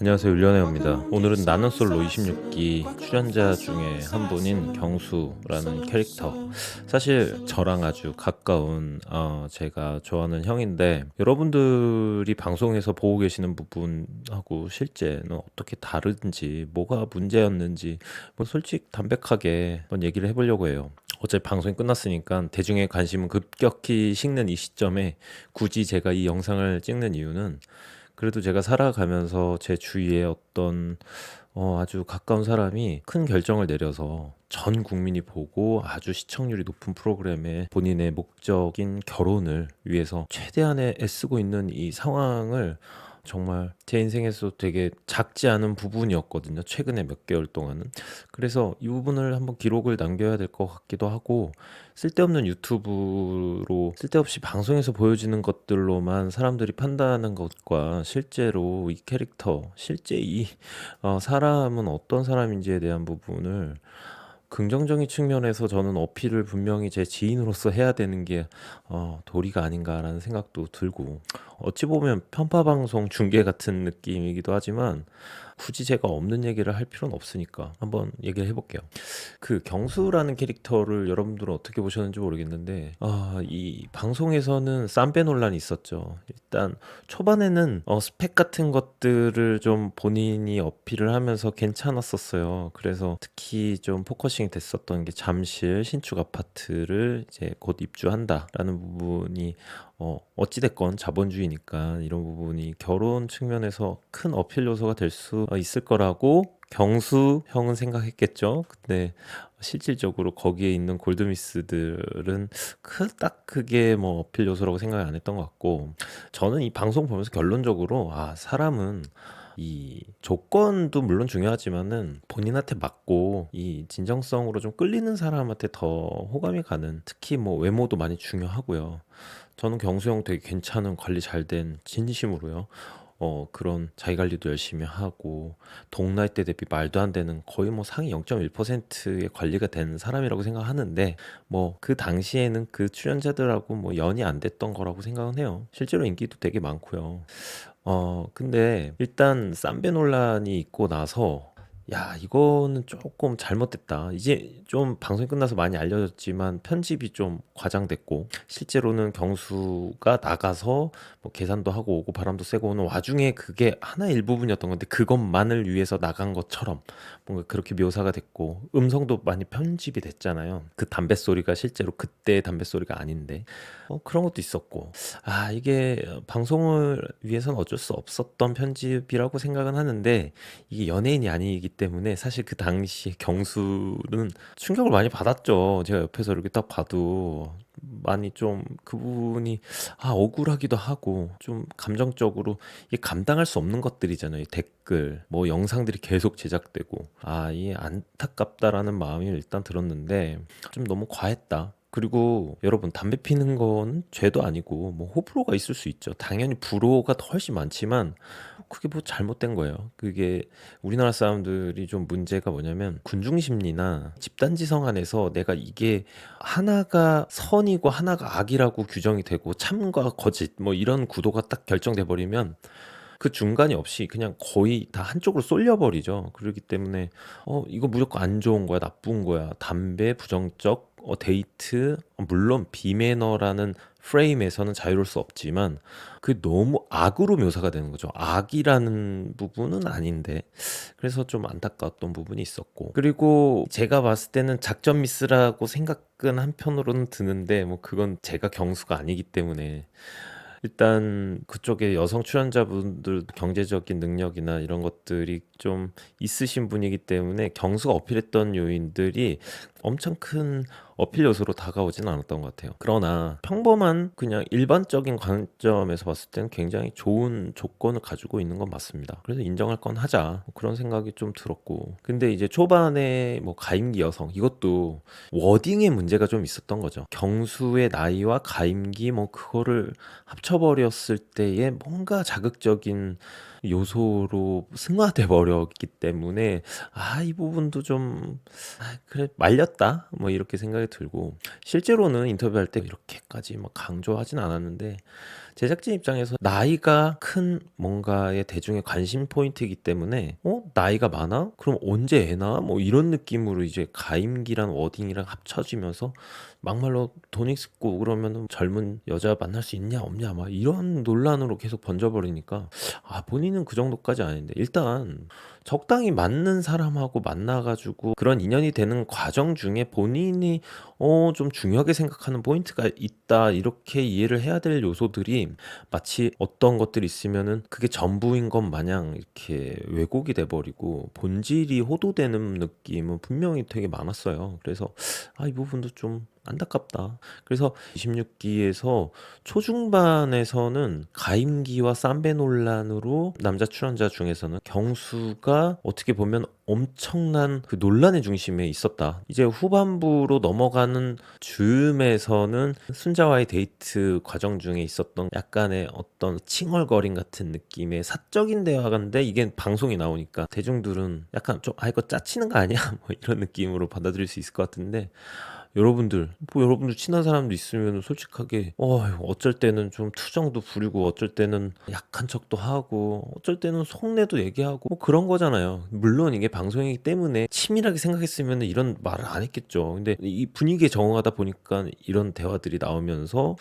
안녕하세요, 율리언입니다. 오늘은 나는 솔로 26기 출연자 중에 한 분인 경수라는 캐릭터. 사실 저랑 아주 가까운 제가 좋아하는 형인데, 여러분들이 방송에서 보고 계시는 부분하고 실제는 어떻게 다른지, 뭐가 문제였는지 뭐 솔직 담백하게 한번 얘기를 해보려고 해요. 어차피 방송이 끝났으니까 대중의 관심은 급격히 식는 이 시점에 굳이 제가 이 영상을 찍는 이유는, 그래도 제가 살아가면서 제 주위에 어떤 아주 가까운 사람이 큰 결정을 내려서 전 국민이 보고 아주 시청률이 높은 프로그램에 본인의 목적인 결혼을 위해서 최대한의 애쓰고 있는 이 상황을, 정말 제 인생에서 되게 작지 않은 부분이었거든요. 최근에 몇 개월 동안은. 그래서 이 부분을 한번 기록을 남겨야 될 것 같기도 하고, 쓸데없는 유튜브로 쓸데없이 방송에서 보여지는 것들로만 사람들이 판단하는 것과 실제로 이 캐릭터, 실제 이 사람은 어떤 사람인지에 대한 부분을 긍정적인 측면에서 저는 어필을 분명히 제 지인으로서 해야 되는 게 도리가 아닌가라는 생각도 들고, 어찌 보면 편파 방송 중계 같은 느낌이기도 하지만 굳이 제가 없는 얘기를 할 필요는 없으니까 한번 얘기를 해볼게요. 그 경수라는 캐릭터를 여러분들은 어떻게 보셨는지 모르겠는데, 이 방송에서는 쌈배 논란이 있었죠. 일단 초반에는 스펙 같은 것들을 좀 본인이 어필을 하면서 괜찮았었어요. 그래서 특히 좀 포커싱이 됐었던 게 잠실 신축 아파트를 이제 곧 입주한다라는 부분이, 어찌됐건 자본주의니까 이런 부분이 결혼 측면에서 큰 어필 요소가 될 수 있을 거라고 경수 형은 생각했겠죠. 근데 실질적으로 거기에 있는 골드미스들은 딱 그게 뭐 어필 요소라고 생각을 안 했던 것 같고, 저는 이 방송 보면서 결론적으로 사람은 이 조건도 물론 중요하지만은 본인한테 맞고 이 진정성으로 좀 끌리는 사람한테 더 호감이 가는, 특히 뭐 외모도 많이 중요하고요. 저는 경수 형 되게 괜찮은, 관리 잘 된, 진심으로요. 그런 자기 관리도 열심히 하고 동나이대 대비 말도 안 되는, 거의 뭐 상위 0.1%의 관리가 된 사람이라고 생각하는데, 뭐 그 당시에는 그 출연자들하고 뭐 연이 안 됐던 거라고 생각은 해요. 실제로 인기도 되게 많고요. 근데 일단 쌈배 논란이 있고 나서, 야, 이거는 조금 잘못됐다. 이제 좀 방송이 끝나서 많이 알려졌지만 편집이 좀 과장됐고, 실제로는 경수가 나가서 뭐 계산도 하고 오고 바람도 쐬고 오는 와중에 그게 하나의 일부분이었던 건데, 그것만을 위해서 나간 것처럼 뭔가 그렇게 묘사가 됐고, 음성도 많이 편집이 됐잖아요. 그 담배 소리가 실제로 그때의 담배 소리가 아닌데, 그런 것도 있었고, 이게 방송을 위해서는 어쩔 수 없었던 편집이라고 생각은 하는데, 이게 연예인이 아니기 때문에 사실 그 당시에 경수는 충격을 많이 받았죠. 제가 옆에서 이렇게 딱 봐도 많이 좀 그분이 억울하기도 하고, 좀 감정적으로 이게 감당할 수 없는 것들이잖아요. 댓글, 뭐 영상들이 계속 제작되고, 이게 안타깝다라는 마음이 일단 들었는데, 좀 너무 과했다. 그리고 여러분, 담배 피는 건 죄도 아니고 뭐 호불호가 있을 수 있죠. 당연히 불호가 훨씬 많지만 그게 뭐 잘못된 거예요. 그게 우리나라 사람들이 좀 문제가 뭐냐면, 군중심리나 집단지성 안에서 내가 이게 하나가 선이고 하나가 악이라고 규정이 되고 참과 거짓 뭐 이런 구도가 딱 결정돼 버리면 그 중간이 없이 그냥 거의 다 한쪽으로 쏠려버리죠. 그렇기 때문에 이거 무조건 안 좋은 거야, 나쁜 거야, 담배 부정적, 데이트, 물론 비매너라는 프레임에서는 자유로울 수 없지만 그 너무 악으로 묘사가 되는 거죠. 악이라는 부분은 아닌데, 그래서 좀 안타까웠던 부분이 있었고, 그리고 제가 봤을 때는 작전 미스라고 생각은 한편으로는 드는데, 뭐 그건 제가 경수가 아니기 때문에. 일단 그쪽에 여성 출연자분들 경제적인 능력이나 이런 것들이 좀 있으신 분이기 때문에 경수가 어필했던 요인들이 엄청 큰 어필 요소로 다가오진 않았던 것 같아요. 그러나 평범한 그냥 일반적인 관점에서 봤을 때는 굉장히 좋은 조건을 가지고 있는 건 맞습니다. 그래서 인정할 건 하자, 뭐 그런 생각이 좀 들었고, 근데 이제 초반에 뭐 가임기 여성, 이것도 워딩에 문제가 좀 있었던 거죠. 경수의 나이와 가임기 뭐 그거를 합쳐버렸을 때에 뭔가 자극적인 요소로 승화돼 버렸기 때문에, 이 부분도 좀 그래 말렸다 뭐 이렇게 생각이 들고, 실제로는 인터뷰할 때 이렇게까지 막 강조하진 않았는데, 제작진 입장에서 나이가 큰 뭔가의 대중의 관심 포인트이기 때문에 나이가 많아? 그럼 언제 애 낳아? 뭐 이런 느낌으로 이제 가임기란 워딩이랑 합쳐지면서 막말로 돈 있고 그러면은 젊은 여자 만날 수 있냐 없냐 막 이런 논란으로 계속 번져버리니까 본인은 그 정도까지 아닌데 일단 적당히 맞는 사람하고 만나가지고 그런 인연이 되는 과정 중에 본인이 좀 중요하게 생각하는 포인트가 있다 이렇게 이해를 해야 될 요소들이 마치 어떤 것들이 있으면은 그게 전부인 것 마냥 이렇게 왜곡이 돼버리고 본질이 호도되는 느낌은 분명히 되게 많았어요. 그래서 이 부분도 좀 안타깝다. 그래서 26기에서 초중반에서는 가임기와 쌈배 논란으로 남자 출연자 중에서는 경수가 어떻게 보면 엄청난 그 논란의 중심에 있었다. 이제 후반부로 넘어가는 즈음에서는 순자와의 데이트 과정 중에 있었던 약간의 어떤 칭얼거림 같은 느낌의 사적인 대화인데 이게 방송이 나오니까 대중들은 약간 좀 이거 짜치는 거 아니야? 뭐 이런 느낌으로 받아들일 수 있을 것 같은데 여러분들 친한 사람도 있으면 솔직하게 어쩔 때는 좀 투정도 부리고 어쩔 때는 약한 척도 하고 어쩔 때는 속내도 얘기하고 뭐 그런 거잖아요. 물론 이게 방송이기 때문에 치밀하게 생각했으면 이런 말을 안 했겠죠. 근데 이 분위기에 적응하다 보니까 이런 대화들이 나오면서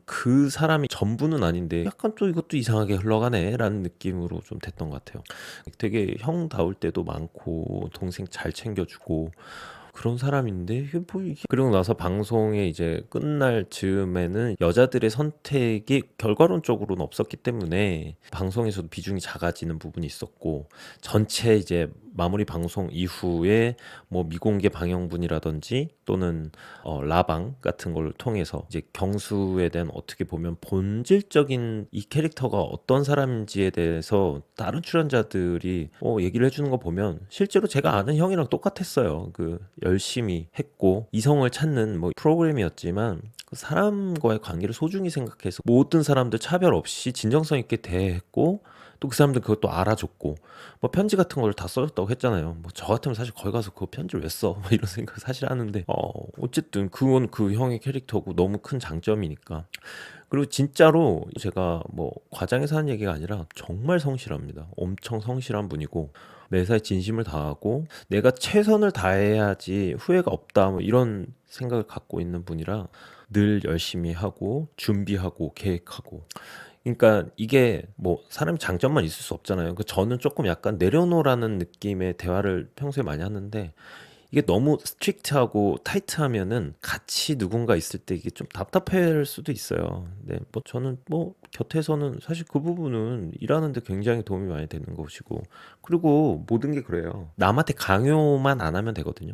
그 사람이 전부는 아닌데 약간 또 이것도 이상하게 흘러가네라는 느낌으로 좀 됐던 것 같아요. 되게 형다울 때도 많고 동생 잘 챙겨주고 그런 사람인데 이게 뭐 이게 그리고 나서 방송에 이제 끝날 즈음에는 여자들의 선택이 결과론적으로는 없었기 때문에 방송에서도 비중이 작아지는 부분이 있었고 전체 이제 마무리 방송 이후에 뭐 미공개 방영분이라든지 또는 라방 같은 걸 통해서 이제 경수에 대한 어떻게 보면 본질적인 이 캐릭터가 어떤 사람인지에 대해서 다른 출연자들이 얘기를 해주는 거 보면 실제로 제가 아는 형이랑 똑같았어요. 그 열심히 했고 이성을 찾는 뭐 프로그램이었지만 그 사람과의 관계를 소중히 생각해서 모든 사람들 차별 없이 진정성 있게 대했고 또 그 사람들 그것도 알아줬고 뭐 편지 같은 걸 다 써줬다고 했잖아요. 뭐 저 같으면 사실 거기 가서 그 편지를 왜 써? 뭐 이런 생각 사실 하는데 어쨌든 그건 그 형의 캐릭터고 너무 큰 장점이니까. 그리고 진짜로 제가 뭐 과장해서 하는 얘기가 아니라 정말 성실합니다. 엄청 성실한 분이고 매사에 진심을 다하고 내가 최선을 다해야지 후회가 없다 뭐 이런 생각을 갖고 있는 분이라 늘 열심히 하고 준비하고 계획하고 그러니까 이게 뭐 사람 장점만 있을 수 없잖아요. 저는 조금 약간 내려놓으라는 느낌의 대화를 평소에 많이 하는데 이게 너무 스트릭트하고 타이트하면은 같이 누군가 있을 때 이게 좀 답답할 수도 있어요. 네, 뭐 저는 뭐 곁에서는 사실 그 부분은 일하는데 굉장히 도움이 많이 되는 것이고 그리고 모든 게 그래요. 남한테 강요만 안 하면 되거든요.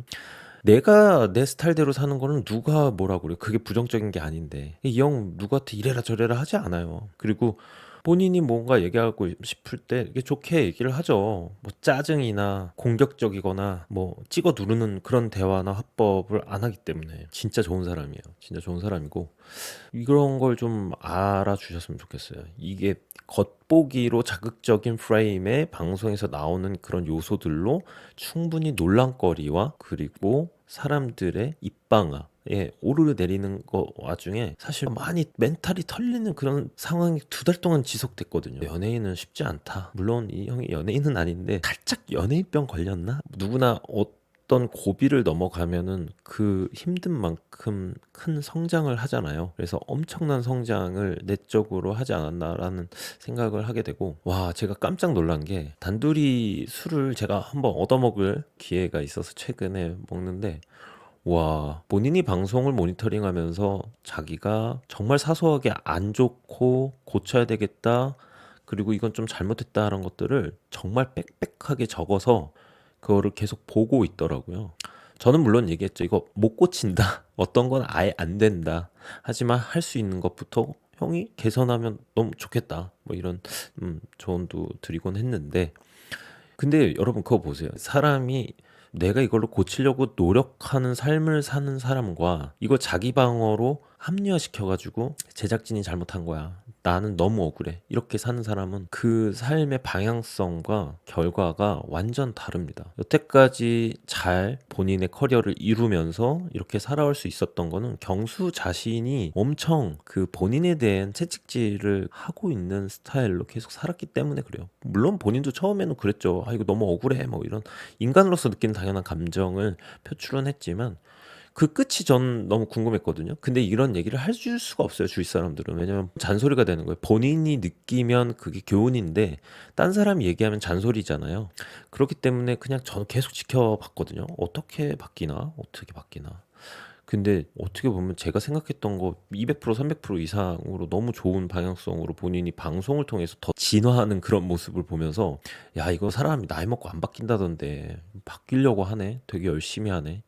내가 내 스타일대로 사는 거는 누가 뭐라 그래요. 그게 부정적인 게 아닌데 이 형 누구한테 이래라 저래라 하지 않아요. 그리고 본인이 뭔가 얘기하고 싶을 때 이게 좋게 얘기를 하죠. 뭐 짜증이나 공격적이거나 뭐 찍어 누르는 그런 대화나 화법을 안 하기 때문에 진짜 좋은 사람이에요. 진짜 좋은 사람이고 이런 걸 좀 알아주셨으면 좋겠어요. 이게 겉보기로 자극적인 프레임에 방송에서 나오는 그런 요소들로 충분히 논란거리와 그리고 사람들의 입방아에 오르내리는 거 와중에 사실 많이 멘탈이 털리는 그런 상황이 2달 동안 지속됐거든요. 연예인은 쉽지 않다. 물론 이 형이 연예인은 아닌데 살짝 연예인병 걸렸나? 누구나 어떤 고비를 넘어가면은 그 힘든 만큼 큰 성장을 하잖아요. 그래서 엄청난 성장을 내적으로 하지 않았나라는 생각을 하게 되고 제가 깜짝 놀란 게 단둘이 술을 제가 한번 얻어먹을 기회가 있어서 최근에 먹는데 본인이 방송을 모니터링하면서 자기가 정말 사소하게 안 좋고 고쳐야 되겠다. 그리고 이건 좀 잘못했다라는 것들을 정말 빽빽하게 적어서 그거를 계속 보고 있더라고요. 저는 물론 얘기했죠. 이거 못 고친다. 어떤 건 아예 안 된다. 하지만 할 수 있는 것부터 형이 개선하면 너무 좋겠다. 뭐 이런 조언도 드리곤 했는데 근데 여러분 그거 보세요. 사람이 내가 이걸로 고치려고 노력하는 삶을 사는 사람과 이걸 자기 방어로 합리화시켜 가지고 제작진이 잘못한 거야. 나는 너무 억울해. 이렇게 사는 사람은 그 삶의 방향성과 결과가 완전 다릅니다. 여태까지 잘 본인의 커리어를 이루면서 이렇게 살아올 수 있었던 거는 경수 자신이 엄청 그 본인에 대한 채찍질을 하고 있는 스타일로 계속 살았기 때문에 그래요. 물론 본인도 처음에는 그랬죠. 아, 이거 너무 억울해. 뭐 이런 인간으로서 느끼는 당연한 감정을 표출은 했지만 그 끝이 전 너무 궁금했거든요. 근데 이런 얘기를 해줄 수가 없어요, 주위 사람들은. 왜냐면 잔소리가 되는 거예요. 본인이 느끼면 그게 교훈인데 딴 사람이 얘기하면 잔소리잖아요. 그렇기 때문에 그냥 저는 계속 지켜봤거든요. 어떻게 바뀌나? 어떻게 바뀌나? 근데 어떻게 보면 제가 생각했던 거 200% 300% 이상으로 너무 좋은 방향성으로 본인이 방송을 통해서 더 진화하는 그런 모습을 보면서 야, 이거 사람이 나이 먹고 안 바뀐다던데 바뀌려고 하네. 되게 열심히 하네.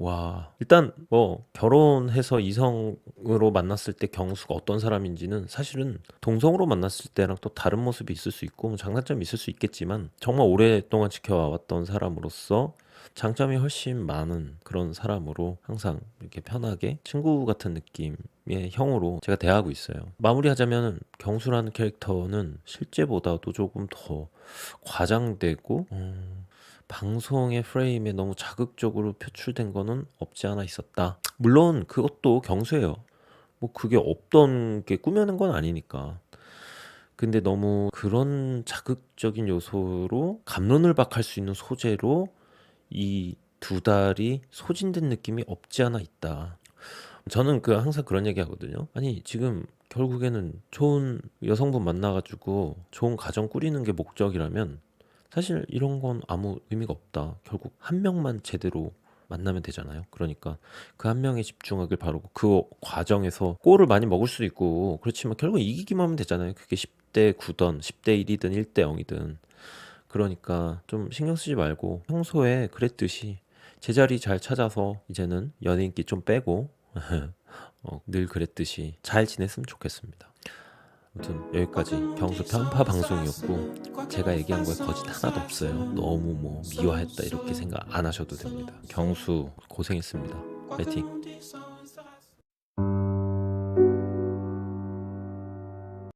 와, 일단 뭐 결혼해서 이성으로 만났을 때 경수가 어떤 사람인지는 사실은 동성으로 만났을 때랑 또 다른 모습이 있을 수 있고 뭐 장단점이 있을 수 있겠지만 정말 오랫동안 지켜왔던 사람으로서 장점이 훨씬 많은 그런 사람으로 항상 이렇게 편하게 친구 같은 느낌의 형으로 제가 대하고 있어요. 마무리하자면 경수라는 캐릭터는 실제보다도 조금 더 과장되고 방송의 프레임에 너무 자극적으로 표출된 거는 없지 않아 있었다. 물론 그것도 경수예요. 뭐 그게 없던 게 꾸며낸 건 아니니까. 근데 너무 그런 자극적인 요소로 갑론을박할 수 있는 소재로 이 두 달이 소진된 느낌이 없지 않아 있다. 저는 그 항상 그런 얘기 하거든요. 아니 지금 결국에는 좋은 여성분 만나가지고 좋은 가정 꾸리는 게 목적이라면 사실 이런 건 아무 의미가 없다. 결국 한 명만 제대로 만나면 되잖아요. 그러니까 그 한 명에 집중하길 바라고 그 과정에서 골을 많이 먹을 수도 있고 그렇지만 결국 이기기만 하면 되잖아요. 그게 10대 9든 10대 1이든 1대 0이든 그러니까 좀 신경 쓰지 말고 평소에 그랬듯이 제자리 잘 찾아서 이제는 연예인기 좀 빼고 늘 그랬듯이 잘 지냈으면 좋겠습니다. 아무튼 여기까지 경수 편파 방송이었고 제가 얘기한 거에 거짓 하나도 없어요. 너무 뭐 미화했다 이렇게 생각 안 하셔도 됩니다. 경수 고생했습니다. 파이팅.